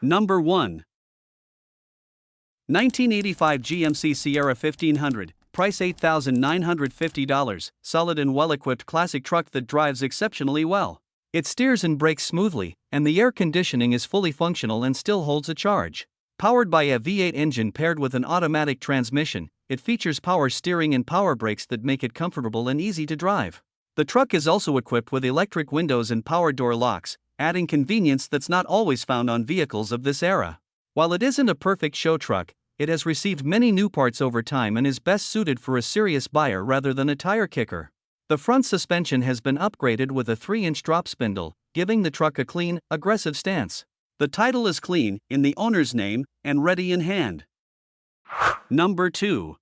Number 1. 1985 GMC Sierra 1500, price $8,950, solid and well-equipped classic truck that drives exceptionally well. It steers and brakes smoothly, and the air conditioning is fully functional and still holds a charge. Powered by a V8 engine paired with an automatic transmission, it features power steering and power brakes that make it comfortable and easy to drive. The truck is also equipped with electric windows and power door locks, adding convenience that's not always found on vehicles of this era. While it isn't a perfect show truck, it has received many new parts over time and is best suited for a serious buyer rather than a tire kicker. The front suspension has been upgraded with a 3-inch drop spindle, giving the truck a clean, aggressive stance. The title is clean, in the owner's name, and ready in hand. Number 2.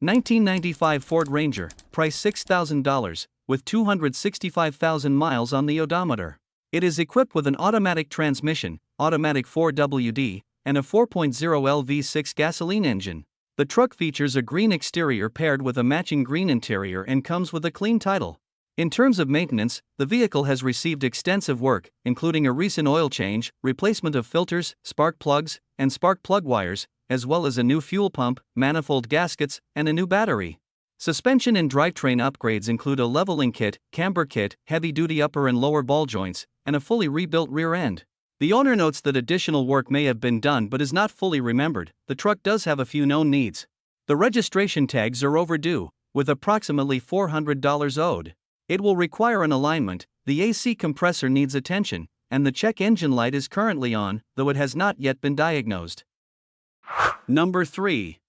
1995 Ford Ranger, price $6,000, with 265,000 miles on the odometer. It is equipped with an automatic transmission, automatic 4WD, and a 4.0L V6 gasoline engine. The truck features a green exterior paired with a matching green interior and comes with a clean title. In terms of maintenance, the vehicle has received extensive work, including a recent oil change, replacement of filters, spark plugs, and spark plug wires, as well as a new fuel pump, manifold gaskets, and a new battery. Suspension and drivetrain upgrades include a leveling kit, camber kit, heavy-duty upper and lower ball joints, and a fully rebuilt rear end. The owner notes that additional work may have been done but is not fully remembered. The truck does have a few known needs. The registration tags are overdue, with approximately $400 owed. It will require an alignment, the AC compressor needs attention, and the check engine light is currently on, though it has not yet been diagnosed. Number 3.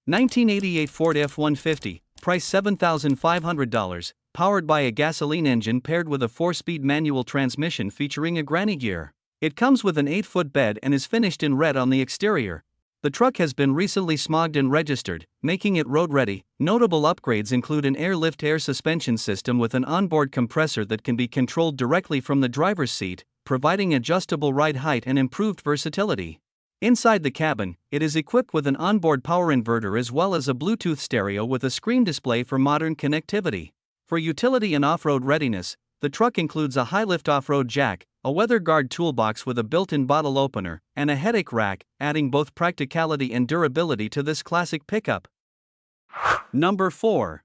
1988 Ford F-150, price $7,500, powered by a gasoline engine paired with a 4-speed manual transmission featuring a granny gear. It comes with an 8-foot bed and is finished in red on the exterior. The truck has been recently smogged and registered, making it road-ready. Notable upgrades include an airlift air suspension system with an onboard compressor that can be controlled directly from the driver's seat, providing adjustable ride height and improved versatility. Inside the cabin, it is equipped with an onboard power inverter as well as a Bluetooth stereo with a screen display for modern connectivity. For utility and off-road readiness, the truck includes a high-lift off-road jack, a weather guard toolbox with a built-in bottle opener, and a headache rack, adding both practicality and durability to this classic pickup. Number 4.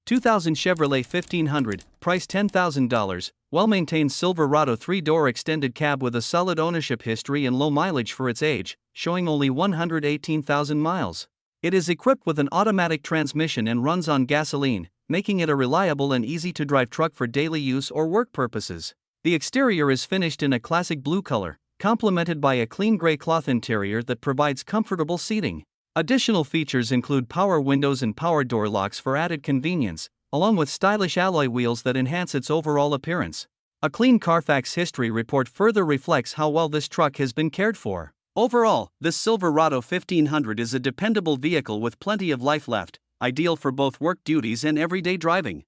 2000 Chevrolet 1500, price $10,000, well-maintained Silverado 3-door extended cab with a solid ownership history and low mileage for its age, showing only 118,000 miles. It is equipped with an automatic transmission and runs on gasoline, making it a reliable and easy-to-drive truck for daily use or work purposes. The exterior is finished in a classic blue color, complemented by a clean gray cloth interior that provides comfortable seating. Additional features include power windows and power door locks for added convenience, along with stylish alloy wheels that enhance its overall appearance. A clean Carfax history report further reflects how well this truck has been cared for. Overall, this Silverado 1500 is a dependable vehicle with plenty of life left, ideal for both work duties and everyday driving.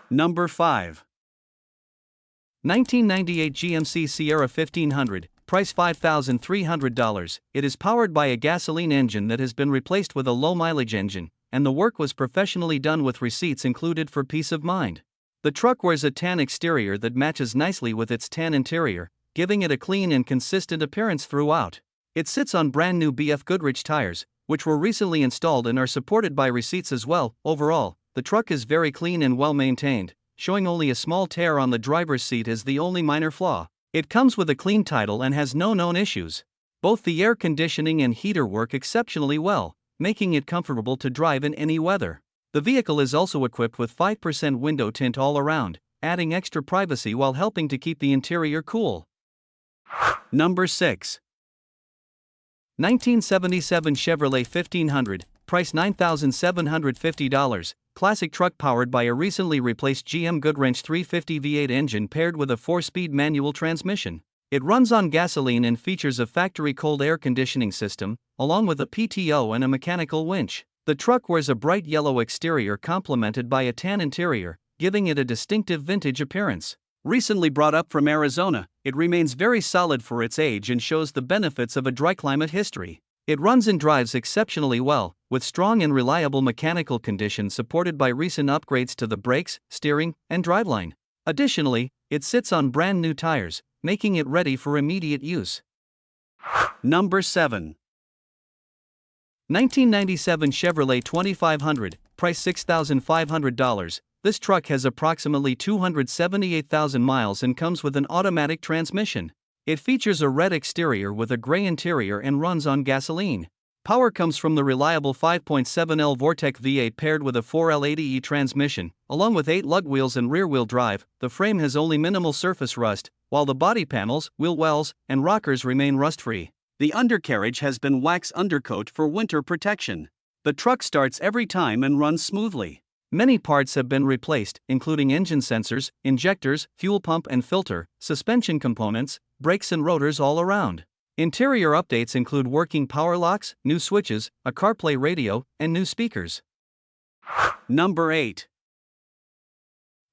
Number 5. 1998 GMC Sierra 1500, price $5,300. It is powered by a gasoline engine that has been replaced with a low-mileage engine, and the work was professionally done with receipts included for peace of mind. The truck wears a tan exterior that matches nicely with its tan interior, giving it a clean and consistent appearance throughout. It sits on brand new BF Goodrich tires, which were recently installed and are supported by receipts as well. Overall, the truck is very clean and well maintained, showing only a small tear on the driver's seat as the only minor flaw. It comes with a clean title and has no known issues. Both the air conditioning and heater work exceptionally well, making it comfortable to drive in any weather. The vehicle is also equipped with 5% window tint all around, adding extra privacy while helping to keep the interior cool. Number 6. 1977 Chevrolet 1500, price $9,750, classic truck powered by a recently replaced GM Goodwrench 350 V8 engine paired with a 4-speed manual transmission. It runs on gasoline and features a factory cold air conditioning system, along with a PTO and a mechanical winch. The truck wears a bright yellow exterior complemented by a tan interior, giving it a distinctive vintage appearance. Recently brought up from Arizona, it remains very solid for its age and shows the benefits of a dry climate history. It runs and drives exceptionally well, with strong and reliable mechanical condition supported by recent upgrades to the brakes, steering, and driveline. Additionally, it sits on brand new tires, making it ready for immediate use. Number 7. 1997 Chevrolet 2500, price $6,500. This truck has approximately 278,000 miles and comes with an automatic transmission. It features a red exterior with a gray interior and runs on gasoline. Power comes from the reliable 5.7L Vortec V8 paired with a 4L80E transmission, along with 8 lug wheels and rear-wheel drive. The frame has only minimal surface rust, while the body panels, wheel wells, and rockers remain rust-free. The undercarriage has been wax undercoat for winter protection. The truck starts every time and runs smoothly. Many parts have been replaced, including engine sensors, injectors, fuel pump and filter, suspension components, brakes and rotors all around. Interior updates include working power locks, new switches, a CarPlay radio, and new speakers. Number 8.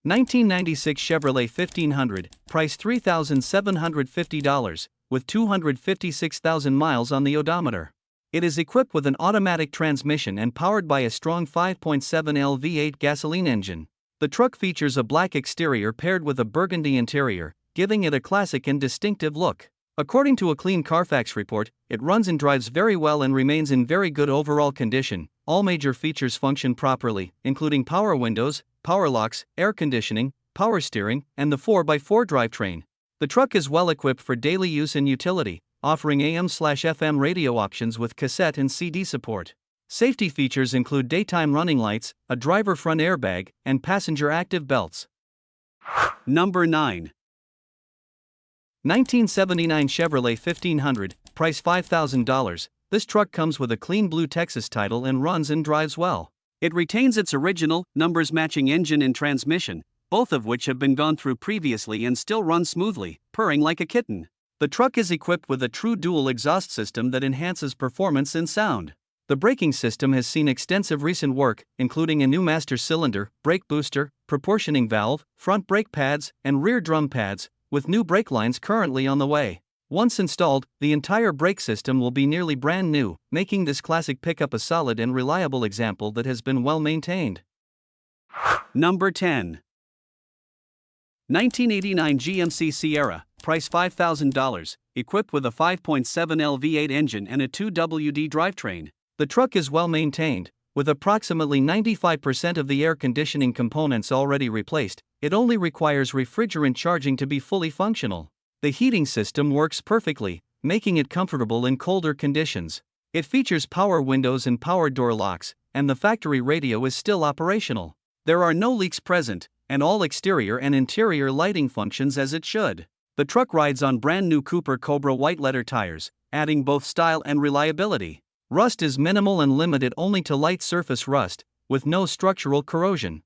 1996 Chevrolet 1500, price $3,750, with 256,000 miles on the odometer. It is equipped with an automatic transmission and powered by a strong 5.7L V8 gasoline engine. The truck features a black exterior paired with a burgundy interior, giving it a classic and distinctive look. According to a clean Carfax report, it runs and drives very well and remains in very good overall condition. All major features function properly, including power windows, power locks, air conditioning, power steering, and the 4x4 drivetrain. The truck is well equipped for daily use and utility, offering AM/FM radio options with cassette and CD support. Safety features include daytime running lights, a driver front airbag, and passenger active belts. Number 9. 1979 Chevrolet 1500, price $5,000. This truck comes with a clean blue Texas title and runs and drives well. It retains its original, numbers-matching engine and transmission, both of which have been gone through previously and still run smoothly, purring like a kitten. The truck is equipped with a true dual exhaust system that enhances performance and sound. The braking system has seen extensive recent work, including a new master cylinder, brake booster, proportioning valve, front brake pads, and rear drum pads, with new brake lines currently on the way. Once installed, the entire brake system will be nearly brand new, making this classic pickup a solid and reliable example that has been well maintained. Number 10. 1989 GMC Sierra, price $5,000, equipped with a 5.7L V8 engine and a 2WD drivetrain. The truck is well maintained, with approximately 95% of the air conditioning components already replaced. It only requires refrigerant charging to be fully functional. The heating system works perfectly, making it comfortable in colder conditions. It features power windows and power door locks, and the factory radio is still operational. There are no leaks present, and all exterior and interior lighting functions as it should. The truck rides on brand new Cooper Cobra white leather tires, adding both style and reliability. Rust is minimal and limited only to light surface rust, with no structural corrosion.